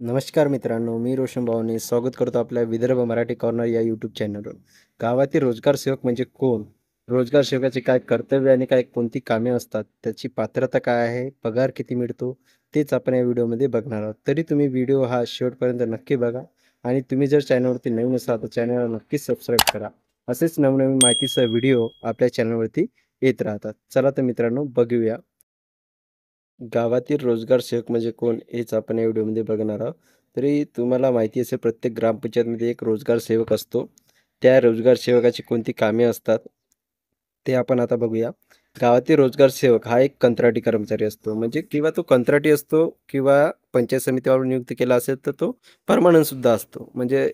नमस्कार मित्रांनो, मी रोशन भाऊने स्वागत करतो आपल्या विदर्भ मराठी कॉर्नर या यूट्यूब चॅनलवर. गावातील रोजगार सेवक म्हणजे कोण? रोजगार सेवकाचे काय कर्तव्य आणि काय कोणती कामे असतात? त्याची पात्रता काय आहे? पगार किती मिळतो? तेच आपण या व्हिडिओमध्ये बघणार आहोत. तरी तुम्ही व्हिडिओ हा शेवटपर्यंत नक्की बघा आणि तुम्ही जर चॅनलवरती नवीन असाल तर चॅनलला नक्कीच सबस्क्राईब करा. असेच नवनवीन माहितीसह व्हिडिओ आपल्या चॅनलवरती येत राहतात. चला तर मित्रांनो बघूया. गावातील रोजगार सेवक म्हणजे कोण हेच आपण या व्हिडिओमध्ये बघणार आहोत. तरी तुम्हाला माहिती असेल प्रत्येक ग्रामपंचायतमध्ये एक रोजगार सेवक असतो. त्या रोजगार सेवकाची कोणती कामे असतात ते आपण आता बघूया. गावातील रोजगार सेवक हा एक कंत्राटी कर्मचारी असतो. म्हणजे किंवा तो कंत्राटी असतो किंवा पंचायत समितीवर नियुक्त केला असेल तर तो परमनंट सुद्धा असतो. म्हणजे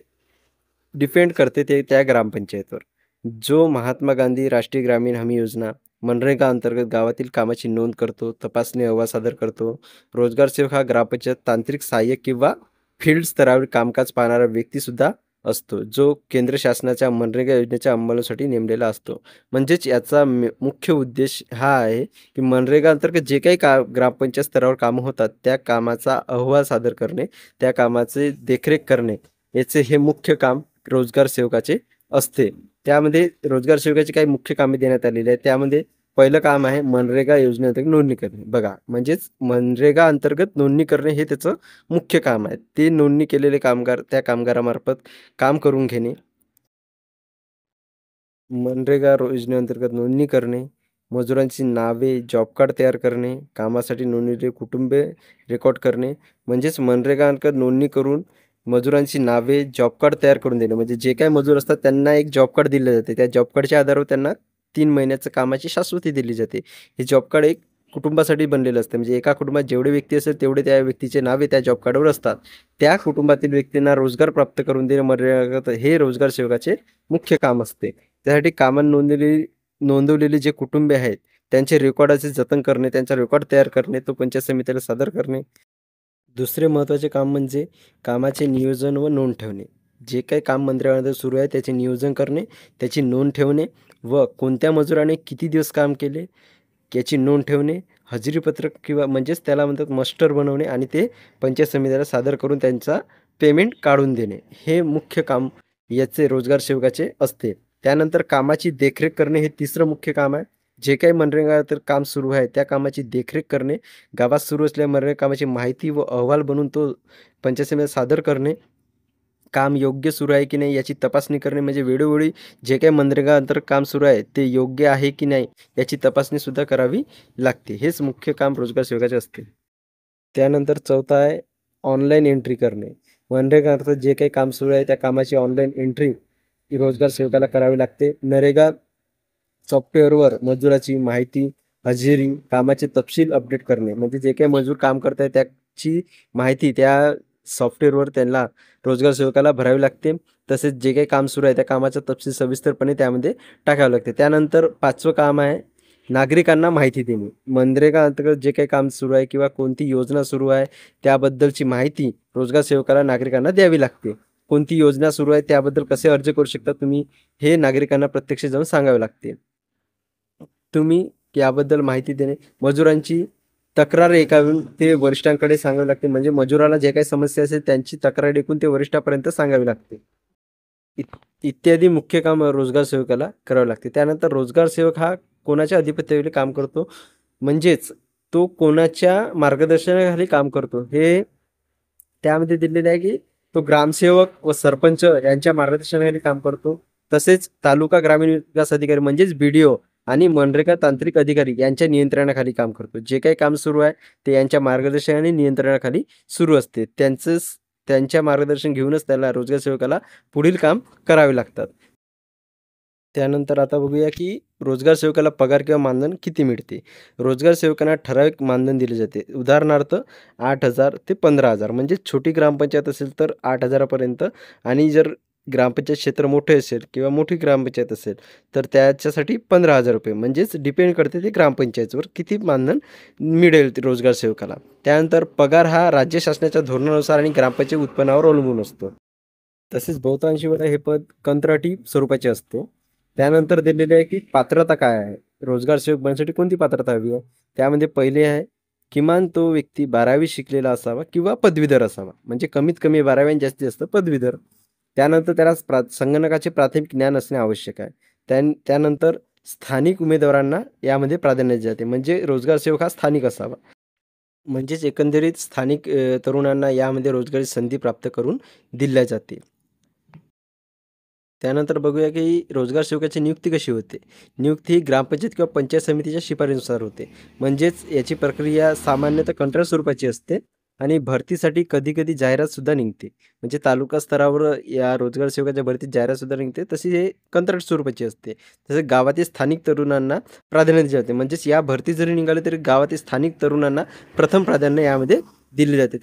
डिपेंड करते ते त्या ग्रामपंचायतवर. जो महात्मा गांधी राष्ट्रीय ग्रामीण हमी योजना, मनरेगा अंतर्गत गावातील कामाची नोंद करतो, तपासणी अहवाल सादर करतो. रोजगार सेवक हा ग्रामपंचायत तांत्रिक सहाय्यक किंवा फील्ड स्तरावर कामकाज पाहणारा व्यक्तीसुद्धा असतो, जो केंद्र शासनाच्या मनरेगा योजनेच्या अंमलासाठी नेमलेला असतो. म्हणजेच याचा मुख्य उद्देश हा आहे, की मनरेगा अंतर्गत जे काही ग्रामपंचायत स्तरावर कामं होतात, त्या कामाचा अहवाल सादर करणे, त्या कामाचे देखरेख करणे, याचे हे मुख्य काम रोजगार सेवकाचे असते. त्यामध्ये रोजगार सेवकाची काही मुख्य कामे देण्यात आलेली आहेत. त्यामध्ये पहिलं काम आहे मनरेगा योजनेअंतर्गत नोंदणी करणे. बघा, म्हणजेच मनरेगा अंतर्गत नोंदणी करणे हे त्याचं मुख्य काम आहे. ते नोंदणी केलेले कामगार त्या कामगारामार्फत काम करून घेणे. मनरेगा योजनेअंतर्गत नोंदणी करणे, मजुरांची नावे, जॉब कार्ड तयार करणे, कामासाठी नोंदलेले कुटुंबे रेकॉर्ड करणे. म्हणजेच मनरेगा अंतर्गत नोंदणी करून मजुरांची नावे, जॉब कार्ड तयार करून देणे. म्हणजे जे काही मजूर असतात त्यांना एक जॉब कार्ड दिले जाते. त्या जॉब कार्डच्या आधारावर त्यांना 3 महिन्याचं कामाची शाश्वती दिली जाते. हे जॉब कार्ड एक कुटुंबासाठी बनलेलं असतं. म्हणजे एका कुटुंबात जेवढे व्यक्ती असेल तेवढे त्या व्यक्तीचे नावे त्या जॉब कार्डवर असतात. त्या कुटुंबातील व्यक्तींना रोजगार प्राप्त करून देणे मनरेगा हे रोजगार सेवकाचे मुख्य काम असते. त्यासाठी कामात नोंदवलेले जे कुटुंबे आहेत, त्यांचे रेकॉर्डाचे जतन करणे, त्यांचा रेकॉर्ड तयार करणे, तो पंचायत समितीला सादर करणे. दुसरे महत्त्वाचे काम म्हणजे कामाचे नियोजन व नोंद ठेवणे. जे काही काम मंत्रालयामध्ये सुरू आहे त्याचे नियोजन करणे, त्याची नोंद ठेवणे व कोणत्या मजुराने किती दिवस काम केले याची नोंद ठेवणे, हजेरीपत्रक किंवा म्हणजेच त्याला म्हणतात मस्टर बनवणे आणि ते पंचायत समितीला सादर करून त्यांचा पेमेंट काढून देणे. हे मुख्य काम याचे रोजगार सेवकाचे असते. त्यानंतर कामाची देखरेख करणे हे तिसरं मुख्य काम आहे. जे काही मनरेगा तर काम सुरू आहे त्या कामाची देखरेख करणे, गावात सुरू असलेल्या मनरेगा कामाची माहिती व अहवाल बनवून तो पंचायत समितीला सादर करणे, काम योग्य सुरू आहे की नाही याची तपासणी करणे. म्हणजे वेळोवेळी जे काही मनरेगा अंतर्गत काम सुरू आहे ते योग्य आहे की नाही याची तपासणीसुद्धा करावी लागते. हेच मुख्य काम रोजगार सेवकाचे असते. त्यानंतर चौथा आहे ऑनलाईन एंट्री करणे. मनरेगा अंतर्गत जे काही काम सुरू आहे त्या कामाची ऑनलाईन एंट्री रोजगार सेवकाला करावी लागते. नरेगा सॉफ्टवेअरवर मजुराची माहिती, हजेरी, कामाचे तपशील अपडेट करणे. म्हणजे जे काही मजूर काम करत आहे त्याची माहिती त्या सॉफ्टवेअरवर त्यांना रोजगार सेवकाला भरावी लागते. तसेच जे काही काम सुरू आहे त्या कामाचा तपशील सविस्तरपणे त्यामध्ये टाकावं लागते. त्यानंतर 5वं काम आहे नागरिकांना माहिती देणे. मनरेगा अंतर्गत जे काही काम सुरू आहे किंवा कोणती योजना सुरू आहे त्याबद्दलची माहिती रोजगार सेवकाला नागरिकांना द्यावी लागते. कोणती योजना सुरू आहे त्याबद्दल कसे अर्ज करू शकता तुम्ही हे नागरिकांना प्रत्यक्ष जाऊन सांगावे लागते. तुम्ही याबद्दल माहिती देणे, मजुरांची तक्रार ऐकावी ते वरिष्ठांकडे सांगावी लागते. म्हणजे मजुराला जे काही समस्या असेल त्यांची तक्रार ऐकून ते वरिष्ठापर्यंत सांगावी लागते. इत्यादी मुख्य काम रोजगार सेवकाला करावे लागते. त्यानंतर रोजगार सेवक हा कोणाच्या अधिपत्याखाली काम करतो, म्हणजेच तो कोणाच्या मार्गदर्शनाखाली काम करतो हे त्यामध्ये दिलेले आहे, की तो ग्रामसेवक व सरपंच यांच्या मार्गदर्शनाखाली काम करतो. तसेच तालुका ग्रामीण विकास अधिकारी म्हणजेच BDO आणि मनरेगा तांत्रिक अधिकारी यांच्या नियंत्रणाखाली काम करतो. जे काही काम सुरू आहे ते यांच्या मार्गदर्शन आणि नियंत्रणाखाली सुरू असते. त्यांच्या मार्गदर्शन घेऊनच त्याला रोजगार सेवकाला पुढील काम करावे लागतात. त्यानंतर आता बघूया, की रोजगार सेवकाला पगार किंवा मानधन किती मिळते. रोजगार सेवकांना ठराविक मानधन दिले जाते. उदाहरणार्थ 8,000 ते 15,000 म्हणजे छोटी ग्रामपंचायत असेल तर 8,000 पर्यंत आणि जर ग्रामपंचायत क्षेत्र मोठे असेल किंवा मोठी ग्रामपंचायत असेल तर त्याच्यासाठी ₹15,000 म्हणजेच डिपेंड करते ते ग्रामपंचायतीवर किती मानधन मिळेल ते रोजगार सेवकाला. त्यानंतर पगार हा राज्य शासनाच्या धोरणानुसार आणि ग्रामपंचायत उत्पन्नावर अवलंबून असतो. तसेच बहुतांशी वेळा हे पद कंत्राटी स्वरूपाचे असते. त्यानंतर दिलेले आहे, की पात्रता काय आहे? रोजगार सेवक बनण्यासाठी कोणती पात्रता हवी आहे? त्यामध्ये पहिले आहे किमान तो व्यक्ती 12वी शिकलेला असावा किंवा पदवीधर असावा. म्हणजे कमीत कमी 12वी आणि जास्तीत जास्त पदवीधर. त्यानंतर त्याला संगणकाचे प्राथमिक ज्ञान असणे आवश्यक आहे. त्यानंतर स्थानिक उमेदवारांना यामध्ये प्राधान्य दिले जाते. म्हणजे रोजगार सेवक हा स्थानिक असावा. म्हणजेच एकंदरीत स्थानिक तरुणांना यामध्ये रोजगाराची संधी प्राप्त करून दिल्या जाते. त्यानंतर बघूया की रोजगार सेवकाची नियुक्ती कशी होते. नियुक्ती ही ग्रामपंचायत किंवा पंचायत समितीच्या शिफारसीनुसार होते. म्हणजेच याची प्रक्रिया सामान्यतः कंत्राट स्वरूपाची असते आणि भरतीसाठी कधी-कधी जाहिरातसुद्धा निघते. म्हणजे तालुका स्तरावर या रोजगार सेवकाच्या भरतीत जाहिरातसुद्धा निघते. तशी हे कंत्राट स्वरूपाची असते. तसेच गावातील स्थानिक तरुणांना प्राधान्य दिले जाते. म्हणजेच या भरती जरी निघाली तरी गावातील स्थानिक तरुणांना प्रथम प्राधान्य यामध्ये दिले जाते.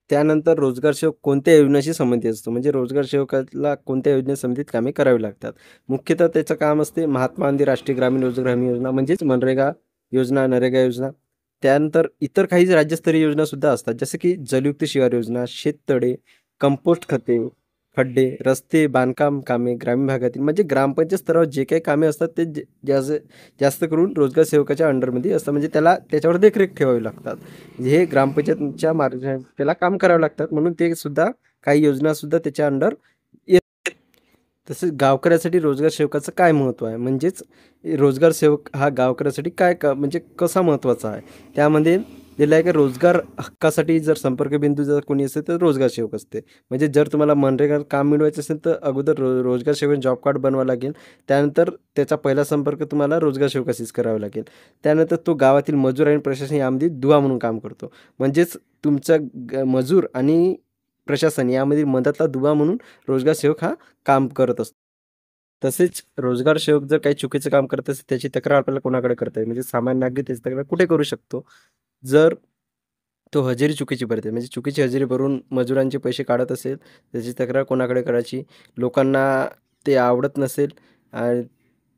त्यानंतर रोजगार सेवक कोणत्या योजनेशी संबंधित असतो. म्हणजे रोजगार सेवकाला कोणत्या योजनेशी संबंधित कामे करावी लागतात. मुख्यतः त्याचं काम असते महात्मा गांधी राष्ट्रीय ग्रामीण रोजगार हमी योजना म्हणजेच मनरेगा योजना, नरेगा योजना. त्यानंतर इतर काही राज्यस्तरीय योजनासुद्धा असतात. जसं की जलयुक्त शिवार योजना, शेततळे, कंपोस्ट खते, खड्डे, रस्ते, बांधकाम कामे, ग्रामीण भागातील म्हणजे ग्रामपंचायत स्तरावर जे काही कामे असतात ते जास्त करून रोजगार सेवकाच्या अंडरमध्ये असतं. म्हणजे त्याच्यावर देखरेख ठेवावी लागतात. हे ग्रामपंचायतच्या मार्ग त्याला काम करावं लागतात. म्हणून ते सुद्धा काही योजनासुद्धा त्याच्या अंडर येत. तसेच गावकऱ्यासाठी रोजगार सेवकाचं काय महत्त्व आहे. म्हणजेच रोजगार सेवक हा गावकऱ्यासाठी म्हणजे कसा महत्त्वाचा आहे. त्यामध्ये दिलं आहे की रोजगार हक्कासाठी जर संपर्क बिंदू जर कोणी असेल तर रोजगार सेवक असते. म्हणजे जर तुम्हाला मनरेगा काम मिळवायचं असेल तर अगोदर रोजगार सेवक जॉब कार्ड बनवावं लागेल. त्यानंतर त्याचा पहिला संपर्क तुम्हाला रोजगार सेवकाशीच करावा लागेल. त्यानंतर तो गावातील मजूर आणि प्रशासन यामध्ये दुवा म्हणून काम करतो. म्हणजेच तुमचा मजूर आणि प्रशासन यामधील मधातला दुवा म्हणून रोजगार सेवक हा काम करत असतो. तसेच रोजगार सेवक जर काही चुकीचं काम करत असेल त्याची तक्रार आपल्याला कोणाकडे करता येईल. म्हणजे सामान्य नागरिक त्याची तक्रार कुठे करू शकतो. जर तो हजेरी चुकीची भरते म्हणजे चुकीची हजेरी भरून मजुरांचे पैसे काढत असेल त्याची तक्रार कोणाकडे करायची. लोकांना ते आवडत नसेल,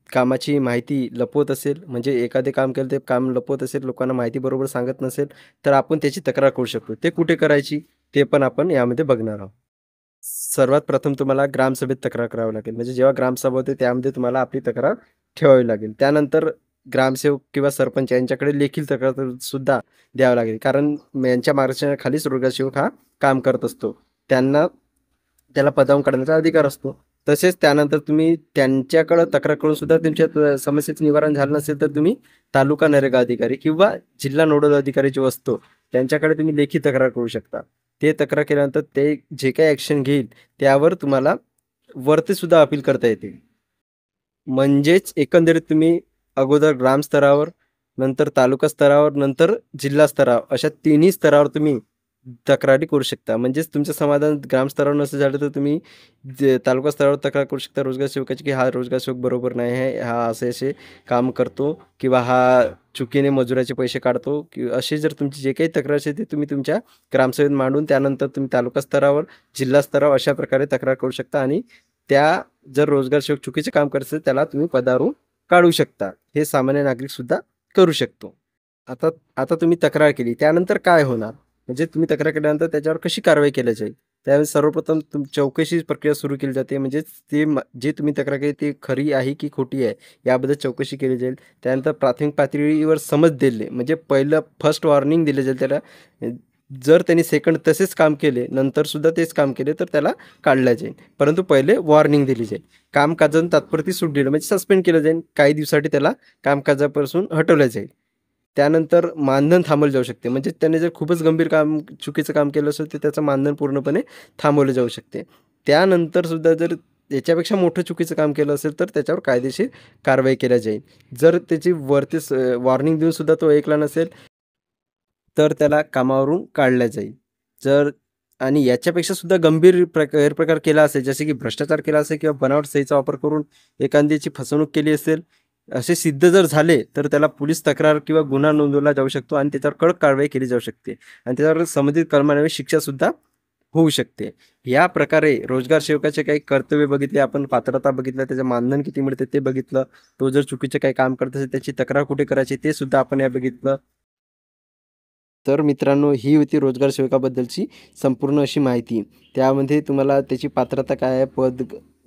कामाची माहिती लपवत असेल म्हणजे एखादे काम केलं ते काम लपवत असेल, लोकांना माहिती बरोबर सांगत नसेल तर आपण त्याची तक्रार करू शकतो. ते कुठे करायची ते पण आपण यामध्ये बघणार आहोत. सर्वात प्रथम तुम्हाला ग्रामसभेत तक्रार करावी लागेल. म्हणजे जेव्हा ग्रामसभा होते त्यामध्ये तुम्हाला आपली तक्रार ठेवावी लागेल. त्यानंतर ग्रामसेवक किंवा सरपंच यांच्याकडे लेखी तक्रार सुद्धा द्यावं लागेल. कारण यांच्या मार्गदर्शनाखालीच रोजगार सेवक हा काम करत असतो. त्याला पदावून काढण्याचा अधिकार असतो. तसेच त्यानंतर तुम्ही त्यांच्याकडं तक्रार करून सुद्धा तुमच्या समस्येचं निवारण झालं नसेल तर तुम्ही तालुका नरेगा अधिकारी किंवा जिल्हा नोडल अधिकारी जो असतो त्यांच्याकडे तुम्ही लेखी तक्रार करू शकता. ते तक्रार केल्यानंतर ते जे काही ॲक्शन घेईल त्यावर तुम्हाला वरती सुद्धा अपील करता येते. म्हणजेच एकंदरीत तुम्ही अगोदर ग्रामस्तरावर, नंतर तालुका स्तरावर, नंतर जिल्हा स्तरावर अशा तिन्ही स्तरावर तुम्ही तक्रारी करू शकता. म्हणजेच तुमचं समाधान ग्रामस्तरावर नसेल झालं तर तुम्ही तालुका स्तरावर तक्रार करू शकता रोजगार सेवकाची की हा रोजगार सेवक बरोबर नाही आहे, हा असे काम करतो किंवा हा चुकीने मजुराचे पैसे काढतो किंवा असे जर तुमची जे काही तक्रार असेल ते तुम्ही तुमच्या ग्रामसभेत मांडून त्यानंतर तुम्ही तालुका स्तरावर, जिल्हा स्तरावर अशा प्रकारे तक्रार करू शकता आणि जर रोजगार सेवक चुकीचे काम करत असेल त्याला तुम्ही पदावरून काढू शकता. हे सामान्य नागरिक सुद्धा करू शकतो. आता आता तुम्ही तक्रार केली त्यानंतर काय होणार. म्हणजे तुम्ही तक्रार केल्यानंतर त्याच्यावर कशी कारवाई केली जाईल. त्यावेळेस सर्वप्रथम चौकशी प्रक्रिया सुरू केली जाते. म्हणजे जे तुम्ही तक्रार केली ती खरी आहे की खोटी आहे याबद्दल चौकशी केली जाईल. त्यानंतर प्राथमिक पातळीवर समज दिले म्हणजे पहिलं फर्स्ट वॉर्निंग दिले जाईल त्याला. जर त्यांनी सेकंड तसेच काम केले नंतर सुद्धा तेच काम केले तर त्याला काढलं जाईल. परंतु पहिले वॉर्निंग दिली जाईल. कामकाजानं तात्पुरती सूट दिली म्हणजे सस्पेंड केलं जाईल. काही दिवसासाठी त्याला कामकाजापासून हटवलं जाईल. त्यानंतर मानधन थांबवलं जाऊ शकते. म्हणजे त्याने जर खूपच गंभीर चुकीचं काम केलं असेल तर त्याचं मानधन पूर्णपणे थांबवलं जाऊ शकते. त्यानंतर सुद्धा जर याच्यापेक्षा मोठं चुकीचं काम केलं असेल तर त्याच्यावर कायदेशीर कारवाई केल्या जाईल. जर त्याची वरतीच वॉर्निंग देऊन सुद्धा तो ऐकला नसेल तर त्याला कामावरून काढलं जाईल. आणि याच्यापेक्षा सुद्धा गंभीर गैरप्रकार केला असेल जसे की भ्रष्टाचार केला असेल किंवा बनावट सहीचा वापर करून एखाद्याची फसवणूक केली असेल असे सिद्ध जर झाले तर त्याला पोलीस तक्रार किंवा गुन्हा नोंदवला जाऊ शकतो आणि त्याच्यावर कडक कारवाई केली जाऊ शकते आणि त्याच्यावर संबंधित कलमान्वये शिक्षा सुद्धा होऊ शकते. या प्रकारे रोजगार सेवकाचे काही कर्तव्य बघितले आपण, पात्रता बघितलं, त्याचं मानधन किती मिळते ते बघितलं, तो जर चुकीचे काही काम करत असेल त्याची तक्रार कुठे करायची ते सुद्धा आपण या बघितलं. तर मित्रांनो ही होती रोजगार सेवकाबद्दलची संपूर्ण अशी माहिती. त्यामध्ये तुम्हाला त्याची पात्रता काय आहे,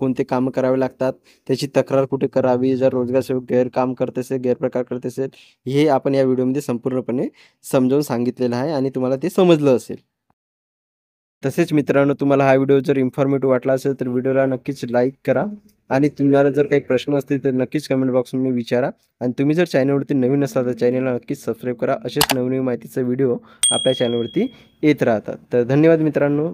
कोणते कामं करावे लागतात, त्याची तक्रार कुठे करावी, जर रोजगार सेवक गैरकाम करत असेल, गैरप्रकार करत असेल, हे आपण या व्हिडिओमध्ये संपूर्णपणे समजावून सांगितलेलं आहे आणि तुम्हाला ते समजलं असेल. तसेच मित्रांनो, तुम्हाला हा व्हिडिओ जर इन्फॉर्मेटिव्ह वाटला असेल तर व्हिडिओला नक्कीच लाईक करा आणि तुम्हाला जर काही प्रश्न असतील तर नक्कीच कमेंट बॉक्समध्ये विचारा आणि तुम्ही जर चॅनलवरती नवीन असाल तर चॅनलला नक्कीच सबस्क्राईब करा. असेच नवनवीन माहितीचे व्हिडिओ आपल्या चॅनलवरती येत राहतात. तर धन्यवाद मित्रांनो.